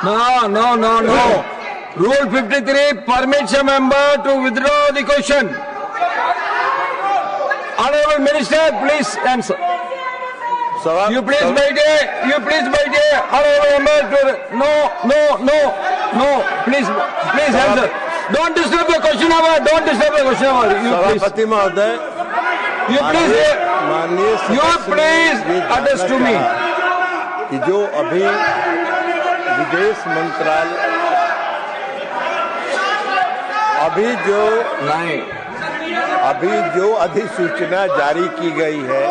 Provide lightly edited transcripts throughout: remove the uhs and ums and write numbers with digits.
No. Rule 53 permits a member to withdraw the question. Honorable Minister, please answer. You please wait here. Honorable member, no. Please answer. Don't disturb the question hour. सभापति महोदय, You please address to me. कि जो अभी विदेश मंत्रालय अभी जो अधिसूचना जारी की गई है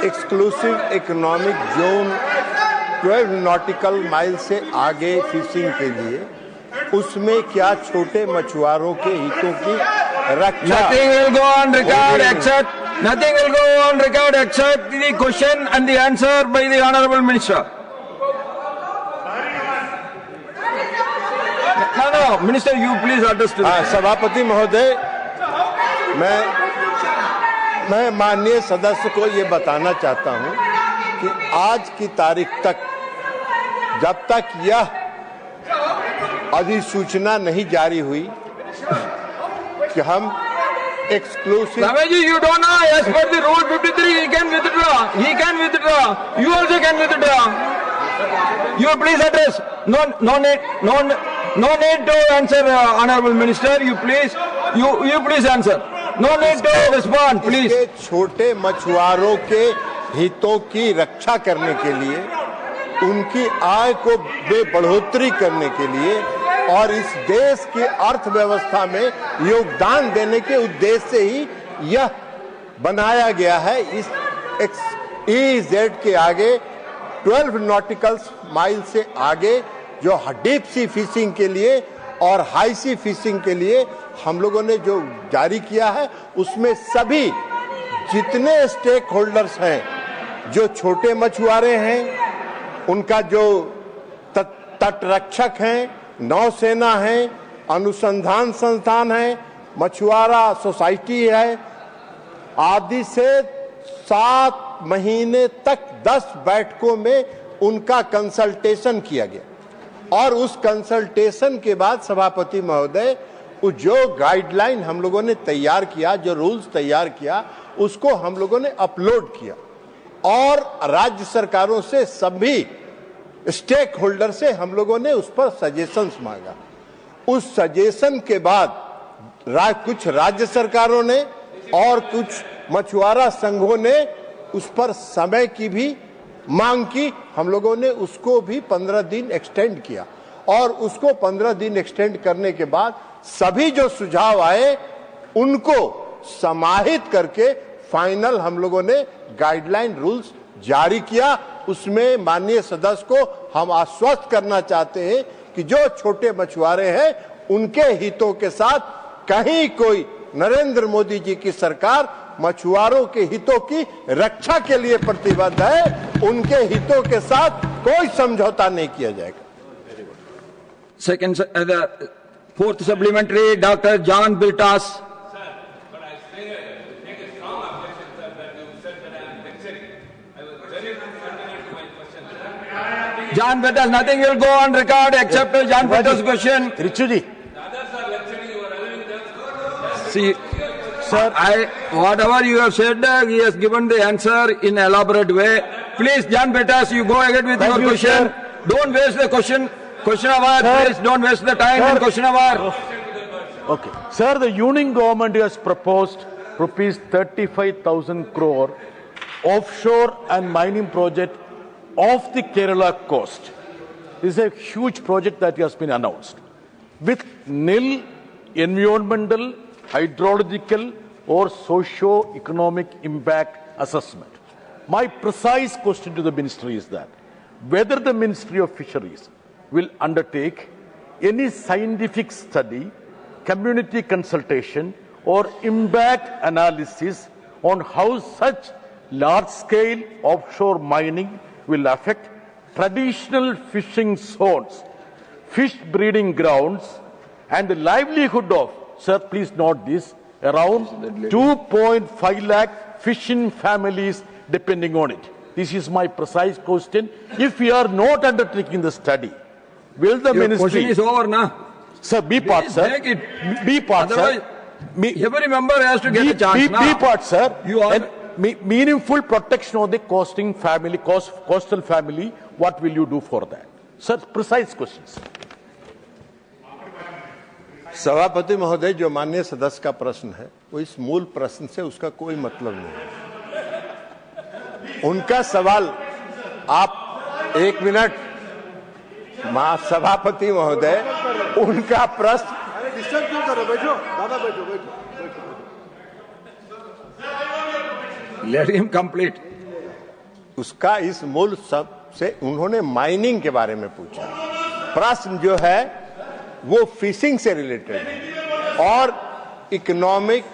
exclusive economic zone 12 nautical mile से आगे फिशिंग के लिए, उसमें क्या छोटे मछुआरों के हितों की रक्षा? Nothing will go on record except the question and the answer by the Honorable Minister. No, Minister, you please address to me. सभापति महोदय, मैं माननीय सदस्य को ये बताना चाहता हूं कि आज की तारीख तक जब तक यह अधिसूचना नहीं जारी हुई कि हम exclusive you don't know. As per the rule 53, he can withdraw. You also can withdraw. You please address. No need to answer, Honorable Minister. You please answer. No need to respond, please. इसके छोटे मछुआरों के हितों की रक्षा करने के लिए, उनकी आय को बढ़ोतरी करने के लिए और इस देश की अर्थव्यवस्था में योगदान देने के उद्देश्य से ही यह बनाया गया है। इस EEZ के आगे 12 नॉटिकल माइल से आगे जो डीप सी फिशिंग के लिए और हाई सी फिशिंग के लिए हम लोगों ने जो जारी किया है, उसमें सभी जितने स्टेक होल्डर्स हैं, जो छोटे मछुआरे हैं, उनका जो तटरक्षक हैं, नौसेना है, अनुसंधान संस्थान है, मछुआरा सोसाइटी है, आदि से 7 महीने तक 10 बैठकों में उनका कंसल्टेशन किया गया और उस कंसल्टेशन के बाद सभापति महोदय जो गाइडलाइन हम लोगों ने तैयार किया, जो रूल्स तैयार किया, उसको हम लोगों ने अपलोड किया और राज्य सरकारों से, सभी स्टेक होल्डर से हम लोगों ने उस पर सजेशंस मांगा। उस सजेशन के बाद कुछ राज्य सरकारों ने और कुछ मछुआरा संघों ने उस पर समय की भी मांग की। हम लोगों ने उसको भी 15 दिन एक्सटेंड किया और उसको 15 दिन एक्सटेंड करने के बाद सभी जो सुझाव आए उनको समाहित करके फाइनल हम लोगों ने गाइडलाइन रूल्स जारी किया। उसमें माननीय सदस्य को हम आश्वस्त करना चाहते हैं कि जो छोटे मछुआरे हैं उनके हितों के साथ कहीं कोई नरेंद्र मोदी जी की सरकार मछुआरों के हितों की रक्षा के लिए प्रतिबद्ध है। उनके हितों के साथ कोई समझौता नहीं किया जाएगा। Second, the fourth supplementary, Dr. John Biltas. John Biltas, nothing will go on record except John Biltas' question. Richuji. See, sir, whatever you have said, he has given the answer in elaborate way. Please, John Biltas, you go ahead with your question. Sir. Don't waste the question hour. Please don't waste the time in question hour. Okay. Sir, the Union government has proposed rupees 35,000 crore offshore and mining project off the Kerala coast. This is a huge project that has been announced with nil environmental, hydrological or socio-economic impact assessment. My precise question to the ministry is that whether the Ministry of Fisheries will undertake any scientific study, community consultation or impact analysis on how such large-scale offshore mining will affect traditional fishing zones, fish breeding grounds and the livelihood of, sir, please note this, around 2.5 lakh fishing families depending on it. This is my precise question. If we are not undertaking the study, will the Your question ministry, is over now. sir, be part, Please sir. make it. Be part, Otherwise, sir. Me- every member has to get a chance now. Be part, sir. You are- And meaningful protection of the coastal family, what will you do for that? Sir, precise questions. सभापति महोदय, जो माननीय सदस्य का प्रश्न है वो इस मूल प्रश्न से उसका कोई मतलब नहीं है। उनका सवाल, आप एक मिनट, सभापति महोदय, उनका प्रश्न, डिस्टर्ब क्यों कर रहे हो? बैठो दादा, बैठो बैठो। Let him complete. उसका इस मूल सब से उन्होंने माइनिंग के बारे में पूछा। प्रश्न जो है वो फिशिंग से रिलेटेड है और इकोनॉमिक,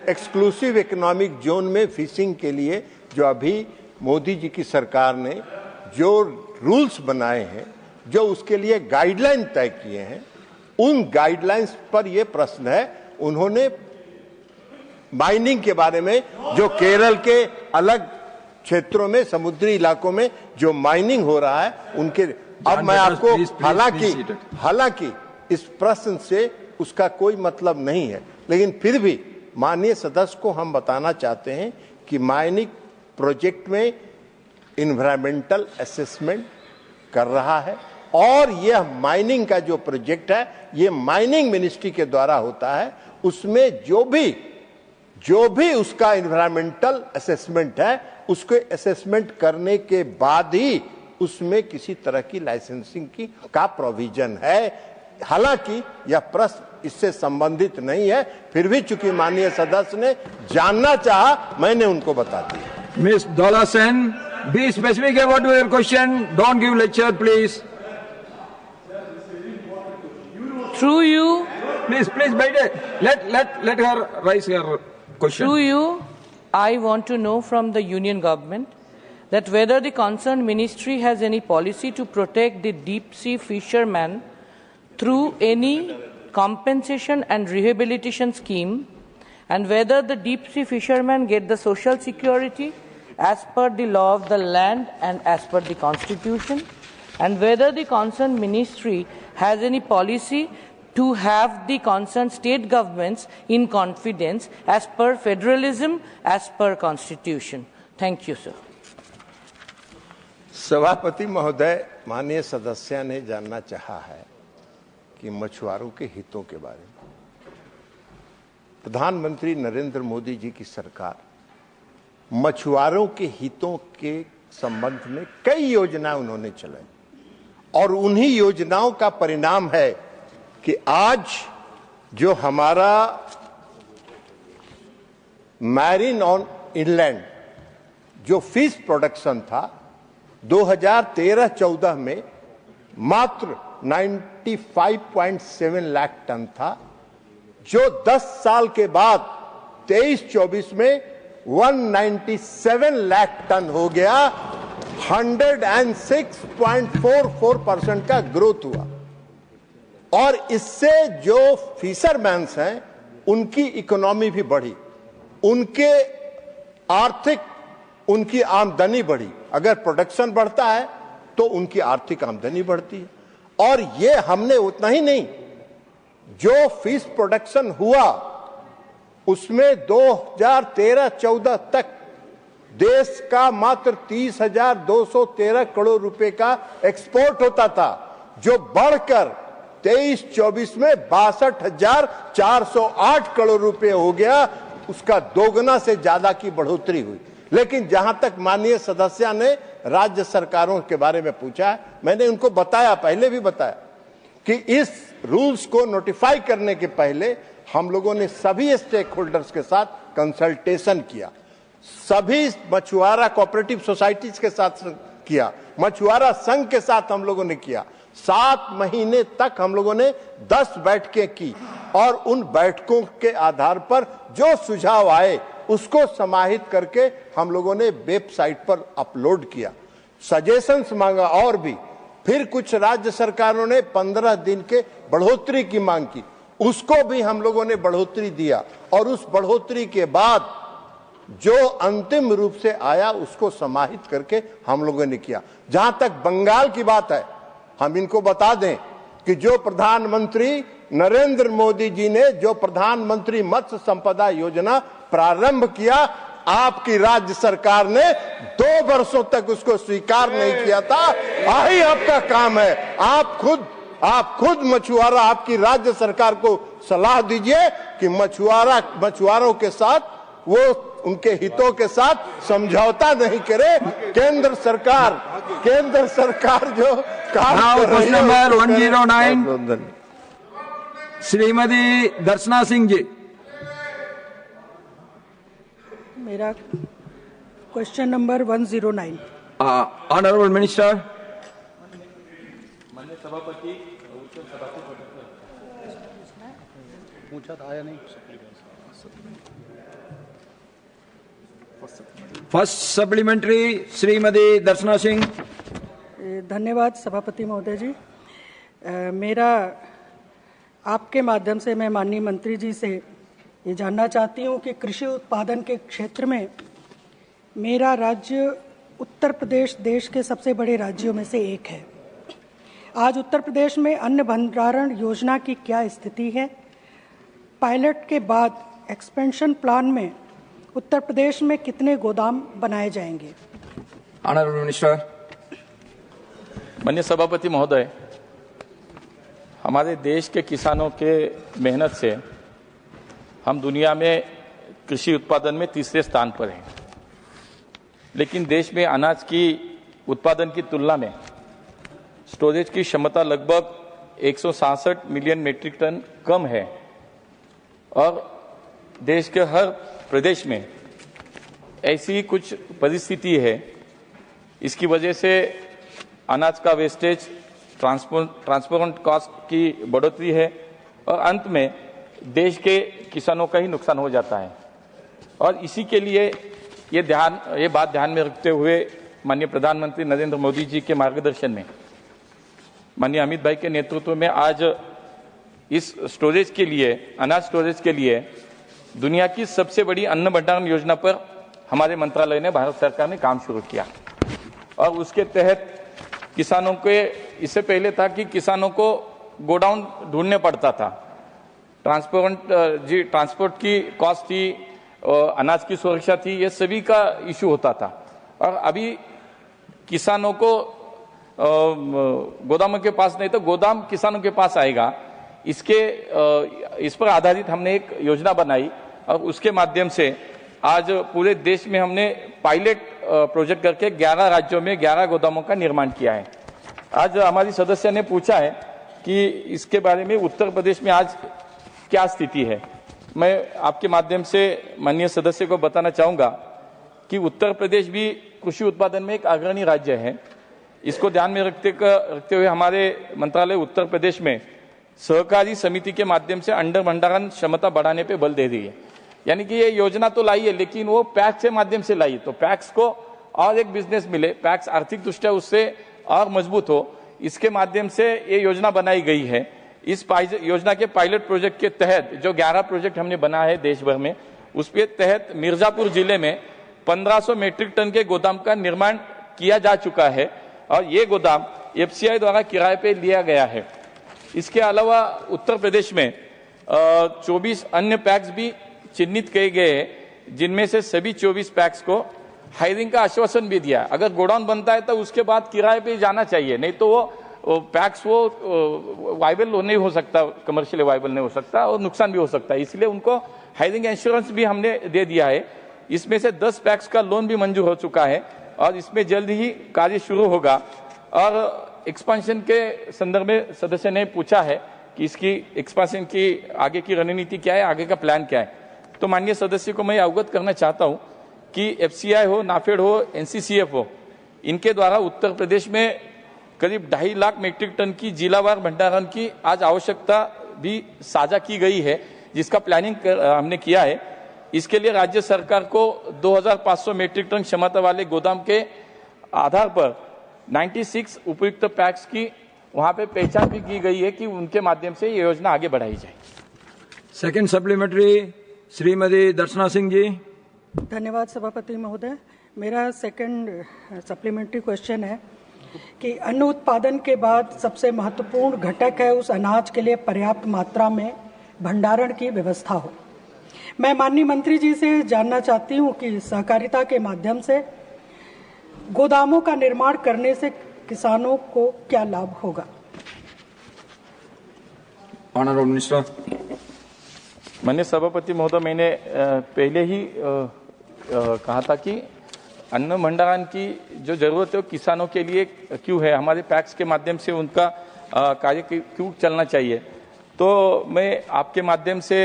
एक्सक्लूसिव इकोनॉमिक जोन में फिशिंग के लिए जो अभी मोदी जी की सरकार ने जो रूल्स बनाए हैं, जो उसके लिए गाइडलाइन तय किए हैं, उन गाइडलाइंस पर यह प्रश्न है। उन्होंने माइनिंग के बारे में, जो केरल के अलग क्षेत्रों में, समुद्री इलाकों में जो माइनिंग हो रहा है, उनके, अब मैं आपको, हालांकि इस प्रश्न से उसका कोई मतलब नहीं है, लेकिन फिर भी माननीय सदस्य को हम बताना चाहते हैं कि माइनिंग प्रोजेक्ट में इन्वायरमेंटल असेसमेंट कर रहा है और यह माइनिंग का जो प्रोजेक्ट है ये माइनिंग मिनिस्ट्री के द्वारा होता है। उसमें जो भी उसका इन्वायरमेंटल असेसमेंट है, उसको असेसमेंट करने के बाद ही उसमें किसी तरह की लाइसेंसिंग का प्रोविजन है। हालांकि यह प्रश्न इससे संबंधित नहीं है, फिर भी चूंकि माननीय सदस्य ने जानना चाहा, मैंने उनको बता दिया। Miss Dola Sen, be specific about your question. Don't give lecture, please. Through you, Please, wait. Let her raise her question. through you, I want to know from the union government that whether the concerned ministry has any policy to protect the deep sea fishermen through any compensation and rehabilitation scheme, and whether the deep sea fishermen get the social security as per the law of the land and as per the constitution, and whether the concerned ministry has any policy to have the concerned state governments in confidence as per federalism, as per constitution. Thank you, sir. सभापति महोदय, माननीय सदस्य ने जानना चाहा है कि मछुआरों के हितों के बारे में। प्रधानमंत्री नरेंद्र मोदी जी की सरकार मछुआरों के हितों के संबंध में कई योजनाएं उन्होंने चलाई और उन्हीं योजनाओं का परिणाम है कि आज जो हमारा मैरीन ऑन इनलैंड जो फिश प्रोडक्शन था 2013-14 में मात्र 95.7 लाख टन था, जो 10 साल के बाद 23-24 में 197 लाख टन हो गया। 106.44% का ग्रोथ हुआ और इससे जो फिशरमैन्स हैं उनकी इकोनॉमी भी बढ़ी, उनकी आमदनी बढ़ी। अगर प्रोडक्शन बढ़ता है तो उनकी आर्थिक आमदनी बढ़ती है। और ये हमने उतना ही नहीं, जो फिश प्रोडक्शन हुआ उसमें 2013-14 तक देश का मात्र 30,213 करोड़ रुपए का एक्सपोर्ट होता था, जो बढ़कर 23-24 में 62,408 करोड़ रुपए हो गया। उसका दोगुना से ज्यादा की बढ़ोतरी हुई। लेकिन जहां तक माननीय सदस्य ने राज्य सरकारों के बारे में पूछा है, मैंने उनको बताया, पहले भी बताया कि इस रूल्स को नोटिफाई करने के पहले हम लोगों ने सभी स्टेक होल्डर्स के साथ कंसल्टेशन किया, सभी मछुआरा कोऑपरेटिव सोसाइटीज के साथ किया, मछुआरा संघ के साथ हम लोगों ने किया। 7 महीने तक हम लोगों ने 10 बैठकें की और उन बैठकों के आधार पर जो सुझाव आए उसको समाहित करके हम लोगों ने वेबसाइट पर अपलोड किया, सजेशंस मांगा और भी। फिर कुछ राज्य सरकारों ने 15 दिन के बढ़ोतरी की मांग की, उसको भी हम लोगों ने बढ़ोतरी दिया और उस बढ़ोतरी के बाद जो अंतिम रूप से आया उसको समाहित करके हम लोगों ने किया। जहां तक बंगाल की बात है, हम इनको बता दें कि जो प्रधानमंत्री नरेंद्र मोदी जी ने जो प्रधानमंत्री मत्स्य संपदा योजना प्रारंभ किया, आपकी राज्य सरकार ने 2 वर्षों तक उसको स्वीकार नहीं किया था। यही आपका काम है। आप खुद मछुआरा, आपकी राज्य सरकार को सलाह दीजिए कि मछुआरों के साथ वो उनके हितों के साथ समझौता नहीं करे। केंद्र सरकार जो काम कर रही है। नंबर 109 श्रीमती दर्शना सिंह जी। मेरा क्वेश्चन नंबर 109। Honourable minister. माननीय सभापति पूछा था, आया नहीं। फर्स्ट सप्लीमेंट्री श्रीमती दर्शना सिंह। धन्यवाद सभापति महोदय जी। मेरा आपके माध्यम से मैं माननीय मंत्री जी से ये जानना चाहती हूँ कि कृषि उत्पादन के क्षेत्र में मेरा राज्य उत्तर प्रदेश देश के सबसे बड़े राज्यों में से एक है। आज उत्तर प्रदेश में अन्न भंडारण योजना की क्या स्थिति है? पायलट के बाद एक्सपेंशन प्लान में उत्तर प्रदेश में कितने गोदाम बनाए जाएंगे? Honourable minister. माननीय सभापति महोदय, हमारे देश के किसानों के मेहनत से हम दुनिया में कृषि उत्पादन में तीसरे स्थान पर हैं, लेकिन देश में अनाज की उत्पादन की तुलना में स्टोरेज की क्षमता लगभग 166 मिलियन मीट्रिक टन कम है और देश के हर प्रदेश में ऐसी कुछ परिस्थिति है। इसकी वजह से अनाज का वेस्टेज, ट्रांसपोर्ट कॉस्ट की बढ़ोतरी है और अंत में देश के किसानों का ही नुकसान हो जाता है। और इसी के लिए ये बात ध्यान में रखते हुए माननीय प्रधानमंत्री नरेंद्र मोदी जी के मार्गदर्शन में माननीय अमित भाई के नेतृत्व में आज इस स्टोरेज के लिए, अनाज स्टोरेज के लिए दुनिया की सबसे बड़ी अन्न भंडारण योजना पर हमारे मंत्रालय ने, भारत सरकार ने काम शुरू किया। और उसके तहत किसानों के, इससे पहले था कि किसानों को गोडाउन ढूंढने पड़ता था, ट्रांसपोर्ट की कॉस्ट थी, अनाज की सुरक्षा थी, ये सभी का इशू होता था। और अभी किसानों को गोदामों के पास नहीं तो गोदाम किसानों के पास आएगा। इस पर आधारित हमने एक योजना बनाई और उसके माध्यम से आज पूरे देश में हमने पायलट प्रोजेक्ट करके 11 राज्यों में 11 गोदामों का निर्माण किया है। आज हमारी सदस्य ने पूछा है कि इसके बारे में उत्तर प्रदेश में आज क्या स्थिति है। मैं आपके माध्यम से माननीय सदस्य को बताना चाहूंगा कि उत्तर प्रदेश भी कृषि उत्पादन में एक अग्रणी राज्य है। इसको ध्यान में रखते हुए हमारे मंत्रालय उत्तर प्रदेश में सहकारी समिति के माध्यम से अंडर भंडारण क्षमता बढ़ाने पे बल दे रही है। यानी कि ये योजना तो लाई है, लेकिन वो पैक्स के माध्यम से लाई, तो पैक्स को और एक बिजनेस मिले, पैक्स आर्थिक दृष्टया उससे और मजबूत हो, इसके माध्यम से ये योजना बनाई गई है। इस योजना के पायलट प्रोजेक्ट के तहत जो 11 प्रोजेक्ट हमने बनाया है देश भर में, उसके तहत मिर्जापुर जिले में 1500 मीट्रिक टन के गोदाम का निर्माण किया जा चुका है और ये गोदाम FCI द्वारा किराए पे लिया गया है। इसके अलावा उत्तर प्रदेश में 24 अन्य पैक्स भी चिन्हित किए गए हैं, जिनमें से सभी 24 पैक्स को हायरिंग का आश्वासन भी दिया। अगर गोडाउन बनता है तो उसके बाद किराए पे जाना चाहिए, नहीं तो वो पैक्स वाइबल नहीं हो सकता, कमर्शियल वाइबल नहीं हो सकता और नुकसान भी हो सकता है। इसलिए उनको हायरिंग इंश्योरेंस भी हमने दे दिया है। इसमें से 10 पैक्स का लोन भी मंजूर हो चुका है और इसमें जल्द ही कार्य शुरू होगा। और एक्सपांशन के संदर्भ में सदस्य ने पूछा है कि इसकी एक्सपांशन की आगे की रणनीति क्या है, आगे का प्लान क्या है। तो माननीय सदस्य को मैं अवगत करना चाहता हूं कि FCI हो, नाफेड हो, NCCF हो, इनके द्वारा उत्तर प्रदेश में करीब 2.5 लाख मीट्रिक टन की जिलावार भंडारण की आज आवश्यकता भी साझा की गई है, जिसका प्लानिंग हमने किया है। इसके लिए राज्य सरकार को 2500 मीट्रिक टन क्षमता वाले गोदाम के आधार पर 96 उपयुक्त पैक्स की वहां पे पहचान भी की गई है कि उनके माध्यम से ये योजना आगे बढ़ाई जाए। सेकंड सप्लीमेंट्री श्रीमती दर्शना सिंह जी। धन्यवाद सभापति महोदय। मेरा सेकंड सप्लीमेंट्री क्वेश्चन है कि अन्न उत्पादन के बाद सबसे महत्वपूर्ण घटक है उस अनाज के लिए पर्याप्त मात्रा में भंडारण की व्यवस्था हो। मैं माननीय मंत्री जी से जानना चाहती हूं कि सहकारिता के माध्यम से गोदामों का निर्माण करने से किसानों को क्या लाभ होगा। Honorable Minister. माननीय सभापति महोदय, मैंने पहले ही कहा था कि अन्न भंडारण की जो जरूरत है वो किसानों के लिए क्यों है, हमारे पैक्स के माध्यम से उनका कार्य क्यों चलना चाहिए। तो मैं आपके माध्यम से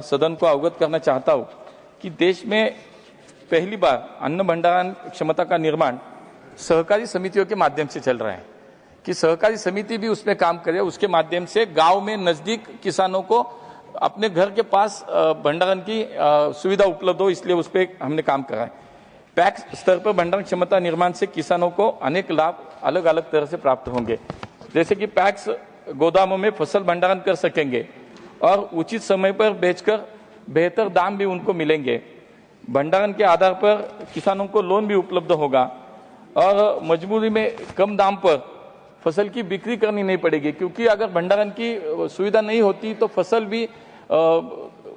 सदन को अवगत करना चाहता हूँ कि देश में पहली बार अन्न भंडारण क्षमता का निर्माण सहकारी समितियों के माध्यम से चल रहा है, कि सहकारी समिति भी उसमें काम करे, उसके माध्यम से गांव में नजदीक किसानों को अपने घर के पास भंडारण की सुविधा उपलब्ध हो, इसलिए उस पर हमने काम करा है। पैक्स स्तर पर भंडारण क्षमता निर्माण से किसानों को अनेक लाभ अलग अलग तरह से प्राप्त होंगे, जैसे कि पैक्स गोदामों में फसल भंडारण कर सकेंगे और उचित समय पर बेचकर बेहतर दाम भी उनको मिलेंगे। भंडारण के आधार पर किसानों को लोन भी उपलब्ध होगा और मजबूरी में कम दाम पर फसल की बिक्री करनी नहीं पड़ेगी, क्योंकि अगर भंडारण की सुविधा नहीं होती तो फसल भी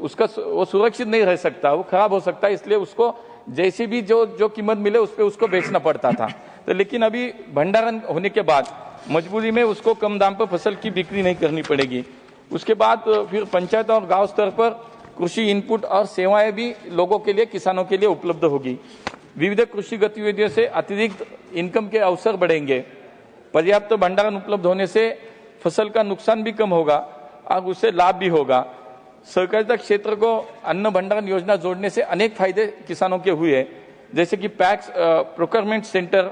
उसका वो सुरक्षित नहीं रह सकता, वो खराब हो सकता है, इसलिए उसको जैसी भी जो कीमत मिले उस पर उसको बेचना पड़ता था। तो लेकिन अभी भंडारण होने के बाद मजबूरी में उसको कम दाम पर फसल की बिक्री नहीं करनी पड़ेगी। उसके बाद फिर पंचायत और गांव स्तर पर कृषि इनपुट और सेवाएं भी लोगों के लिए, किसानों के लिए उपलब्ध होगी। विविध कृषि गतिविधियों से अतिरिक्त इनकम के अवसर बढ़ेंगे। पर्याप्त भंडारण उपलब्ध होने से फसल का नुकसान भी कम होगा और उससे लाभ भी होगा। सहकारिता क्षेत्र को अन्न भंडारण योजना जोड़ने से अनेक फायदे किसानों के हुए, जैसे कि पैक्स प्रोक्योरमेंट सेंटर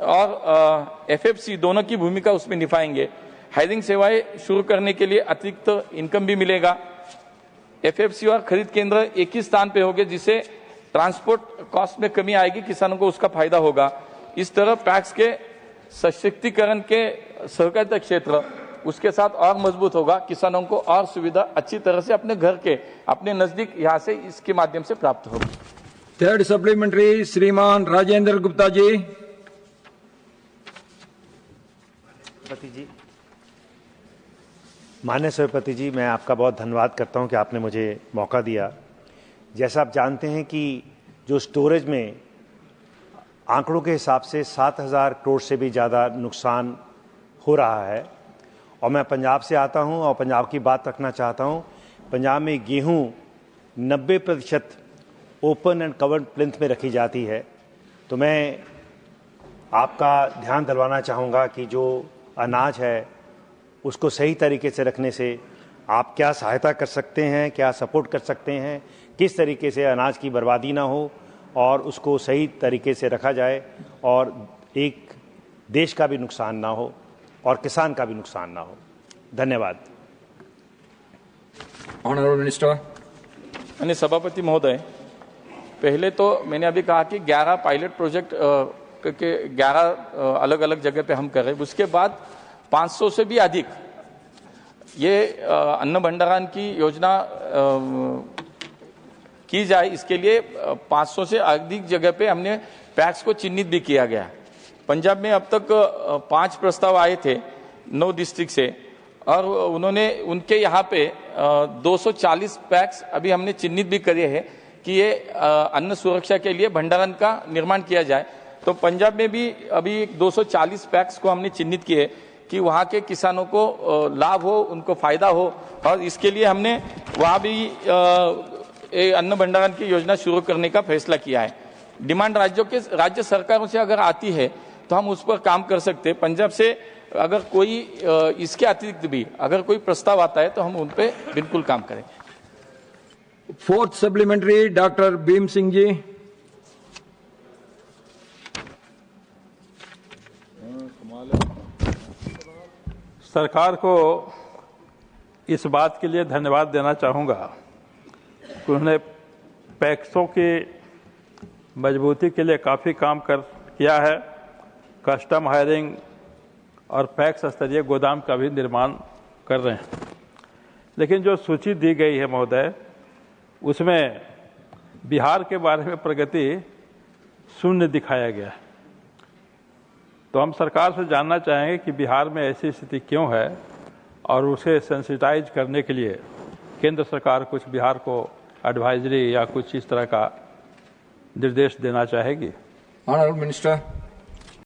और एफएफसी दोनों की भूमिका उसमें निभाएंगे। हायरिंग सेवाएं शुरू करने के लिए अतिरिक्त इनकम भी मिलेगा। एफएफसी और खरीद केंद्र एक ही स्थान पे होंगे, जिससे ट्रांसपोर्ट कॉस्ट में कमी आएगी, किसानों को उसका फायदा होगा। इस तरह पैक्स के सशक्तिकरण के सहकारिता क्षेत्र उसके साथ और मजबूत होगा, किसानों को और सुविधा अच्छी तरह से अपने घर के, अपने नजदीक यहाँ से इसके माध्यम से प्राप्त होगी। थर्ड सप्लीमेंट्री श्रीमान राजेंद्र गुप्ता जी। जी, माननीय सभापति जी, मैं आपका बहुत धन्यवाद करता हूं कि आपने मुझे मौका दिया। जैसा आप जानते हैं कि जो स्टोरेज में आंकड़ों के हिसाब से 7,000 करोड़ से भी ज़्यादा नुकसान हो रहा है, और मैं पंजाब से आता हूं और पंजाब की बात रखना चाहता हूं। पंजाब में गेहूं 90% ओपन एंड कवर्ड प्लिंथ में रखी जाती है। तो मैं आपका ध्यान दिलवाना चाहूँगा कि जो अनाज है उसको सही तरीके से रखने से आप क्या सहायता कर सकते हैं, क्या सपोर्ट कर सकते हैं, किस तरीके से अनाज की बर्बादी ना हो और उसको सही तरीके से रखा जाए और एक देश का भी नुकसान ना हो और किसान का भी नुकसान ना हो। धन्यवाद। Honourable minister. माननीय सभापति महोदय, पहले तो मैंने अभी कहा कि 11 पायलट प्रोजेक्ट के 11 अलग अलग जगह पे हम कर रहे हैं। उसके बाद 500 से भी अधिक ये अन्न भंडारण की योजना की जाए, इसके लिए 500 से अधिक जगह पे हमने पैक्स को चिन्हित भी किया गया। पंजाब में अब तक 5 प्रस्ताव आए थे 9 डिस्ट्रिक्ट से, और उन्होंने उनके यहाँ पे 240 पैक्स अभी हमने चिन्हित भी करे हैं कि ये अन्न सुरक्षा के लिए भंडारण का निर्माण किया जाए। तो पंजाब में भी अभी 240 पैक्स को हमने चिन्हित किए कि वहाँ के किसानों को लाभ हो, उनको फायदा हो, और इसके लिए हमने वहाँ भी अन्न भंडारण की योजना शुरू करने का फैसला किया है। डिमांड राज्य सरकारों से अगर आती है तो हम उस पर काम कर सकते हैं। पंजाब से अगर कोई इसके अतिरिक्त भी अगर कोई प्रस्ताव आता है तो हम उन पे बिल्कुल काम करेंगे। Fourth supplementary doctor Bhim Singh ji. सरकार को इस बात के लिए धन्यवाद देना चाहूँगा कि उन्होंने पैक्सों की मजबूती के लिए काफ़ी काम किया है। कस्टम हायरिंग और पैक्स स्तरीय गोदाम का भी निर्माण कर रहे हैं। लेकिन जो सूची दी गई है महोदय, उसमें बिहार के बारे में प्रगति शून्य दिखाया गया है। तो हम सरकार से जानना चाहेंगे कि बिहार में ऐसी स्थिति क्यों है और उसे सेंसिटाइज करने के लिए केंद्र सरकार कुछ बिहार को एडवाइजरी या कुछ इस तरह का निर्देश देना चाहेगी। Honorable Minister.